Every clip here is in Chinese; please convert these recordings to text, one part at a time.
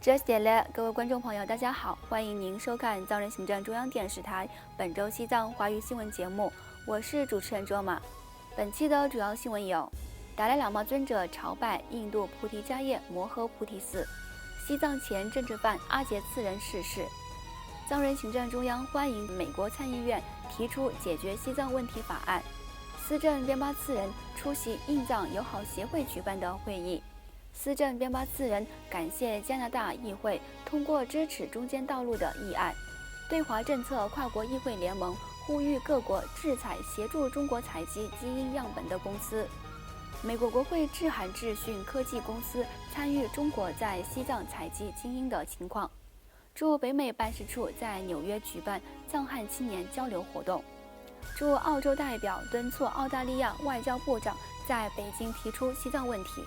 这是点了，各位观众朋友，大家好，欢迎您收看藏人行政中央电视台本周西藏华语新闻节目，我是主持人卓玛。本期的主要新闻有：达赖喇嘛尊者朝拜印度菩提迦叶摩诃菩提寺；西藏前政治犯阿杰次仁逝世；藏人行政中央欢迎美国参议院提出解决西藏问题法案；司政边巴次仁出席印藏友好协会举办的会议。司政边巴次仁感谢加拿大议会通过支持中间道路的议案。对华政策跨国议会联盟呼吁各国制裁协助中国采集基因样本的公司。美国国会致函智讯科技公司参与中国在西藏采集基因的情况。驻北美办事处在纽约举办藏汉青年交流活动。驻澳洲代表敦促澳大利亚外交部长在北京提出西藏问题。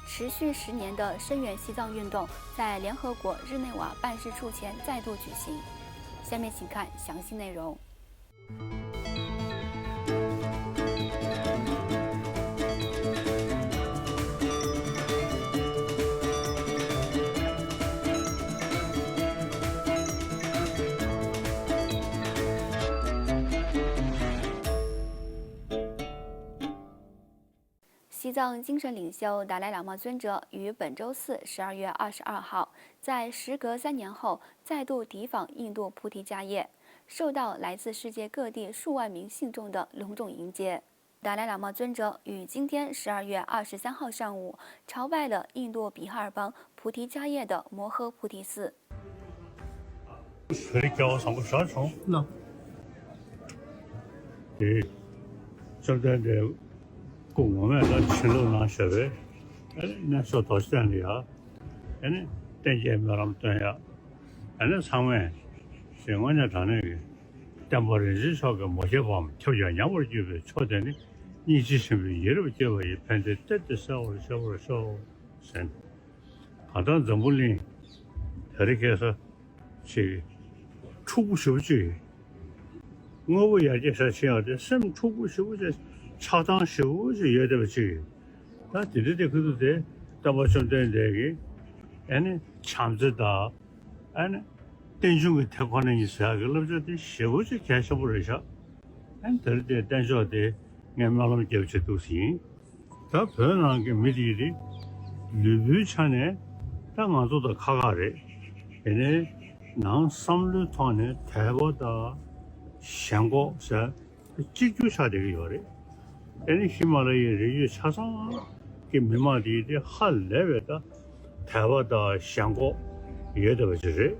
持续10年的声援西藏运动在联合国日内瓦办事处前再度举行。下面请看详细内容。西藏精神领袖达赖喇嘛尊者于本周四12月22号，在时隔3年后再度抵访印度菩提迦叶，受到来自世界各地数万名信众的隆重迎接。达赖喇嘛尊者于今天12月23号上午朝拜了印度比哈尔邦菩提迦叶的摩诃菩提寺。公我们到青楼上学呗，那说到山里啊，等见没那么多呀，长文，是我那长那个，但不认识说个某些方面，条件让我就被错的呢，你只是被一路结为反正这少生，好像怎么呢？他这个说，是初步修治，我为了这事情啊，这什么初步修治？차당修是有的不去，那这里的可是在，大把兄弟这个，强制到，等于个太可能意思啊，个那这修是开始不了下，这里的等于的，俺们那么就去都行，他不能给媒体的，旅游圈呢，但俺做的卡卡的，让三路团呢，台湾的香港是解决下这个要的。喜马拉雅人차상 그 메마디의 할 레벨다 대화다 상고 이해도 버지是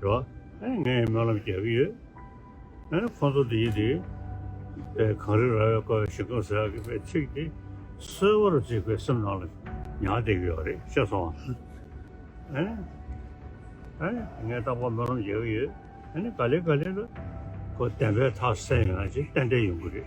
吧？俺말하면 저기요. 나는 콘서트들이 가르라 그 시간서 그 책이 서버로 지금 선나를 야대교래.셔서. 내가 다 보면 저기요. 갈래로 그 때문에 다 생각하지. 딴데 연구를.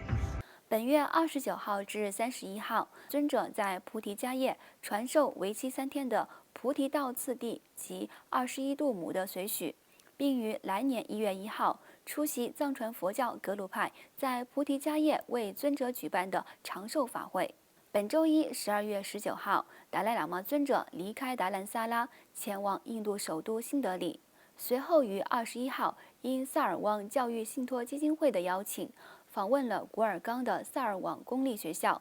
本月29号至31号，尊者在菩提迦叶传授为期3天的菩提道次第及21度母的随许，并于来年1月1号出席藏传佛教格鲁派在菩提迦叶为尊者举办的长寿法会。本周一12月19号，达赖喇嘛尊者离开达兰萨拉，前往印度首都新德里，随后于21号因萨尔旺教育信托基金会的邀请，访问了古尔冈的萨尔旺公立学校，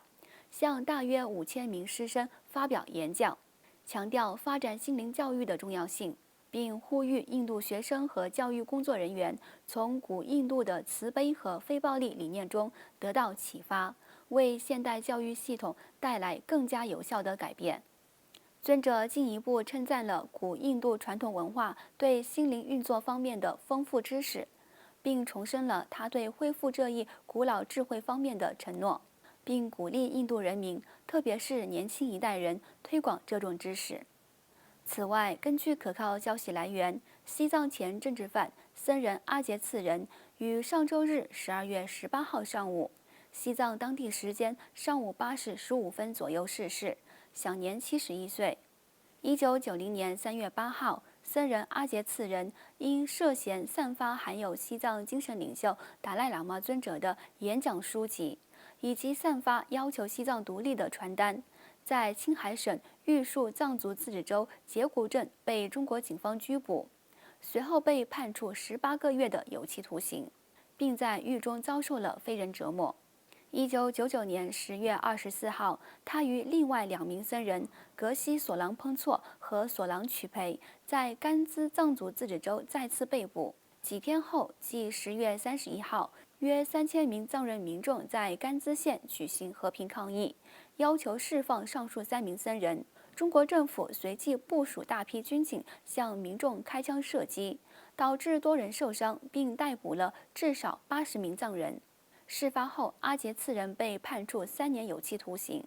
向大约5000名师生发表演讲，强调发展心灵教育的重要性，并呼吁印度学生和教育工作人员从古印度的慈悲和非暴力理念中得到启发，为现代教育系统带来更加有效的改变。尊者进一步称赞了古印度传统文化对心灵运作方面的丰富知识，并重申了他对恢复这一古老智慧方面的承诺，并鼓励印度人民，特别是年轻一代人推广这种知识。此外，根据可靠消息来源，西藏前政治犯僧人阿杰次仁于上周日12月18号上午，西藏当地时间上午8时15分左右逝世，享年71岁。1990年3月8号，僧人阿杰次仁因涉嫌散发含有西藏精神领袖达赖喇嘛尊者的演讲书籍，以及散发要求西藏独立的传单，在青海省玉树藏族自治州节骨镇被中国警方拘捕，随后被判处18个月的有期徒刑，并在狱中遭受了非人折磨。1999年10月24号，他与另外2名僧人格西索朗彭措和索朗曲培在甘孜藏族自治州再次被捕。几天后，即10月31号，约3000名藏人民众在甘孜县举行和平抗议，要求释放上述3名僧人。中国政府随即部署大批军警向民众开枪射击，导致多人受伤，并逮捕了至少80名藏人。事发后，阿杰次仁被判处3年有期徒刑。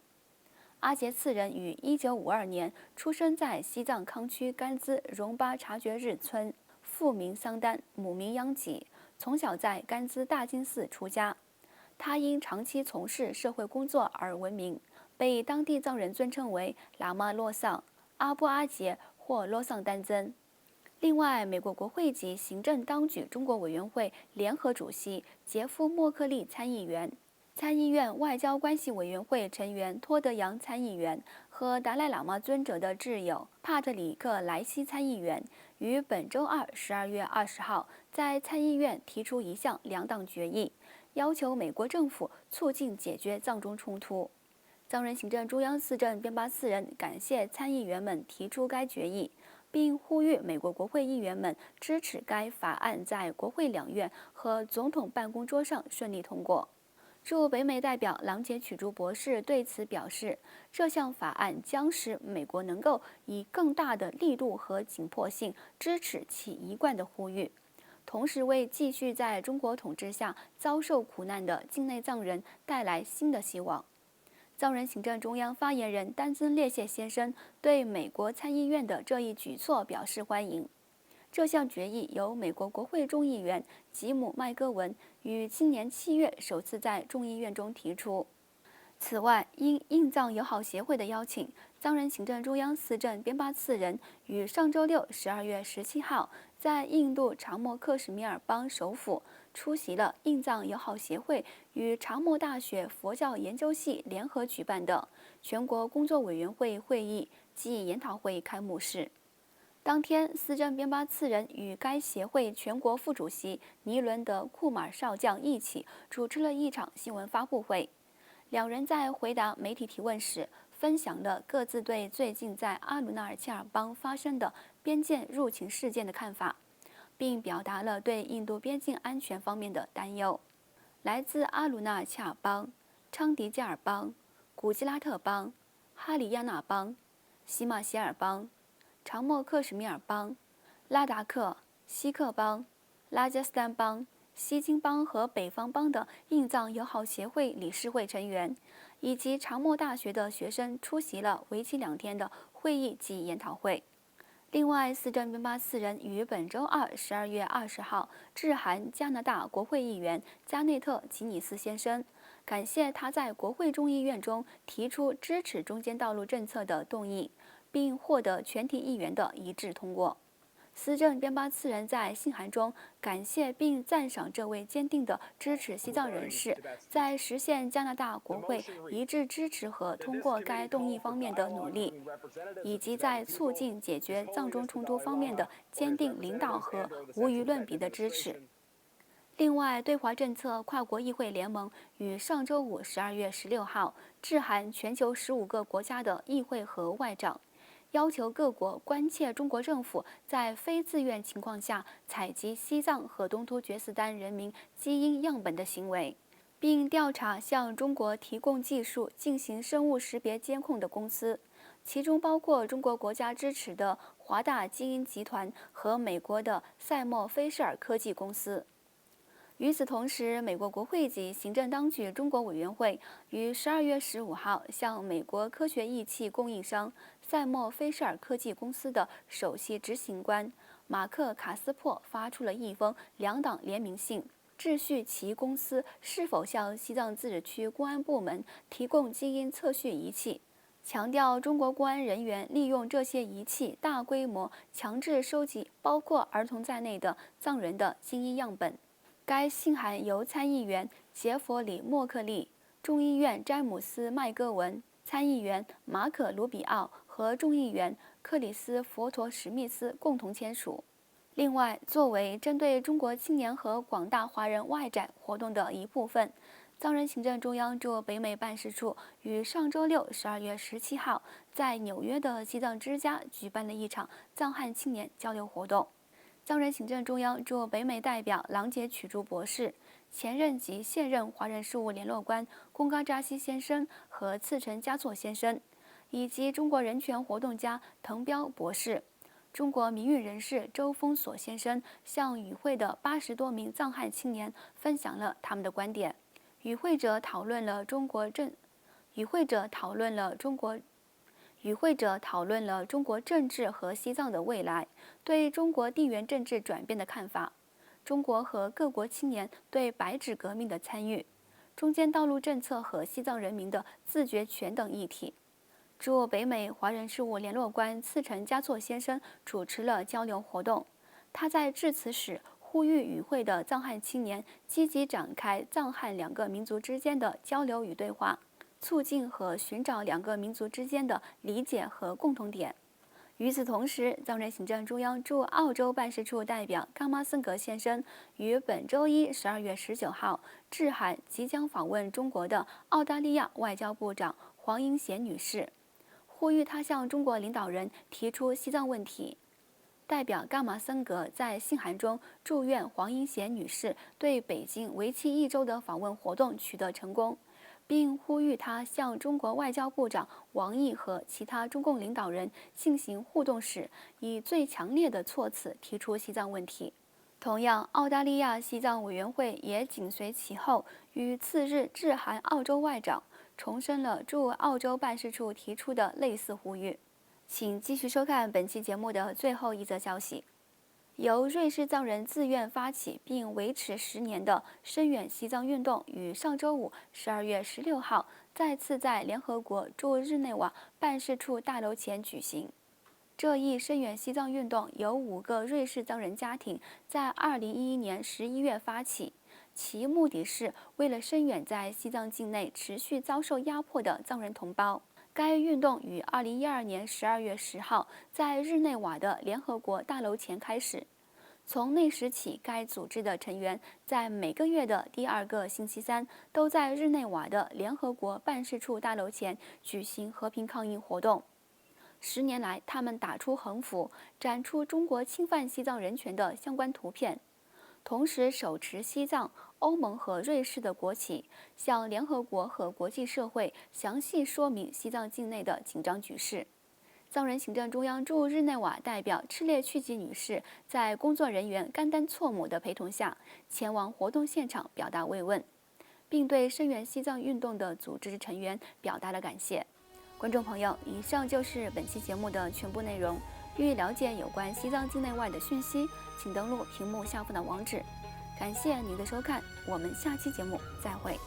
阿杰次仁于1952年出生在西藏康区甘孜荣巴察觉日村，父名桑丹，母名央吉，从小在甘孜大金寺出家。他因长期从事社会工作而闻名，被当地藏人尊称为喇嘛洛桑、阿布阿杰或洛桑丹增。另外，美国国会及行政当局中国委员会联合主席杰夫·默克利参议员、参议院外交关系委员会成员托德扬参议员和达赖喇嘛尊者的挚友帕特里克·莱西参议员于本周二12月20号在参议院提出一项2党决议，要求美国政府促进解决藏中冲突。藏人行政中央司政边巴次仁感谢参议员们提出该决议，并呼吁美国国会议员们支持该法案在国会2院和总统办公桌上顺利通过。驻北美代表郎杰曲竹博士对此表示，这项法案将使美国能够以更大的力度和紧迫性支持其一贯的呼吁，同时为继续在中国统治下遭受苦难的境内藏人带来新的希望。藏人行政中央发言人丹增列谢先生对美国参议院的这一举措表示欢迎。这项决议由美国国会众议员吉姆·麦戈文于今年7月首次在众议院中提出。此外，因印藏友好协会的邀请，藏人行政中央司政边巴次仁于上周六12月17号在印度查谟克什米尔邦首府出席了印藏友好协会与查谟大学佛教研究系联合举办的全国工作委员会会议暨研讨会开幕式。当天，司政边巴次仁与该协会全国副主席尼伦德·库马尔少将一起主持了一场新闻发布会。2人在回答媒体提问时，分享了各自对最近在阿鲁纳尔切尔邦发生的边境入侵事件的看法，并表达了对印度边境安全方面的担忧。来自阿鲁纳尔切尔邦、昌迪加尔邦、古吉拉特邦、哈里亚纳邦、喜马歇尔邦、查谟克什米尔邦、拉达克、锡克邦、拉加斯坦邦、西金邦和北方邦的印藏友好协会理事会成员，以及查谟大学的学生出席了为期2天的会议及研讨会。另外，司政边巴次仁于本周二12月20号致函加拿大国会议员加内特·吉尼斯先生，感谢他在国会众议院中提出支持中间道路政策的动议，并获得全体议员的一致通过。司政边巴次仁在信函中感谢并赞赏这位坚定地支持西藏人士在实现加拿大国会一致支持和通过该动议方面的努力，以及在促进解决藏中冲突方面的坚定领导和无与伦比的支持。另外，对华政策跨国议会联盟于上周五12月16号致函全球15个国家的议会和外长，要求各国关切中国政府在非自愿情况下采集西藏和东突厥斯丹人民基因样本的行为，并调查向中国提供技术进行生物识别监控的公司，其中包括中国国家支持的华大基因集团和美国的赛默菲舍尔科技公司。与此同时，美国国会及行政当局中国委员会于12月15号向美国科学仪器供应商赛默菲舍尔科技公司的首席执行官马克·卡斯珀发出了一封2党联名信，质询其公司是否向西藏自治区公安部门提供基因测序仪器，强调中国公安人员利用这些仪器大规模强制收集包括儿童在内的藏人的基因样本。该信函由参议员杰佛里·默克利、众议院詹姆斯·麦戈文、参议员马可·卢比奥和众议员克里斯佛陀·史密斯共同签署。另外，作为针对中国青年和广大华人外展活动的一部分，藏人行政中央驻北美办事处于上周六12月17号在纽约的西藏之家举办了一场藏汉青年交流活动。藏人行政中央驻北美代表郎杰曲珠博士、前任及现任华人事务联络官贡嘎扎西先生和次城嘉措先生，以及中国人权活动家滕彪博士、中国民运人士周峰锁先生向与会的80多名藏汉青年分享了他们的观点。与会者讨论了中国政治和西藏的未来，对中国地缘政治转变的看法，中国和各国青年对白纸革命的参与，中间道路政策和西藏人民的自决权等议题。驻北美华人事务联络官次城嘉措先生主持了交流活动。他在致辞时呼吁与会的藏汉青年积极展开藏汉两个民族之间的交流与对话，促进和寻找两个民族之间的理解和共同点。与此同时，藏人行政中央驻澳洲办事处代表冈马森格先生于本周一12月19号致函即将访问中国的澳大利亚外交部长黄英贤女士，呼吁她向中国领导人提出西藏问题。代表冈马森格在信函中祝愿黄英贤女士对北京为期1周的访问活动取得成功，并呼吁她向中国外交部长王毅和其他中共领导人进行互动时，以最强烈的措辞提出西藏问题。同样，澳大利亚西藏委员会也紧随其后，于次日致函澳洲外长，重申了驻澳洲办事处提出的类似呼吁。请继续收看本期节目的最后一则消息。由瑞士藏人自愿发起并维持10年的深远西藏运动于上周五12月16号再次在联合国驻日内瓦办事处大楼前举行。这一深远西藏运动由5个瑞士藏人家庭在2011年11月发起，其目的是为了声援在西藏境内持续遭受压迫的藏人同胞。该运动于2012年12月10号在日内瓦的联合国大楼前开始。从那时起，该组织的成员在每个月的第2个星期三都在日内瓦的联合国办事处大楼前举行和平抗议活动。10年来，他们打出横幅，展出中国侵犯西藏人权的相关图片，同时手持西藏、欧盟和瑞士的国旗，向联合国和国际社会详细说明西藏境内的紧张局势。藏人行政中央驻日内瓦代表赤列曲吉女士在工作人员甘丹措姆的陪同下，前往活动现场表达慰问，并对声援西藏运动的组织成员表达了感谢。观众朋友，以上就是本期节目的全部内容。欲了解有关西藏境内外的讯息，请登录屏幕下方的网址。感谢您的收看，我们下期节目再会。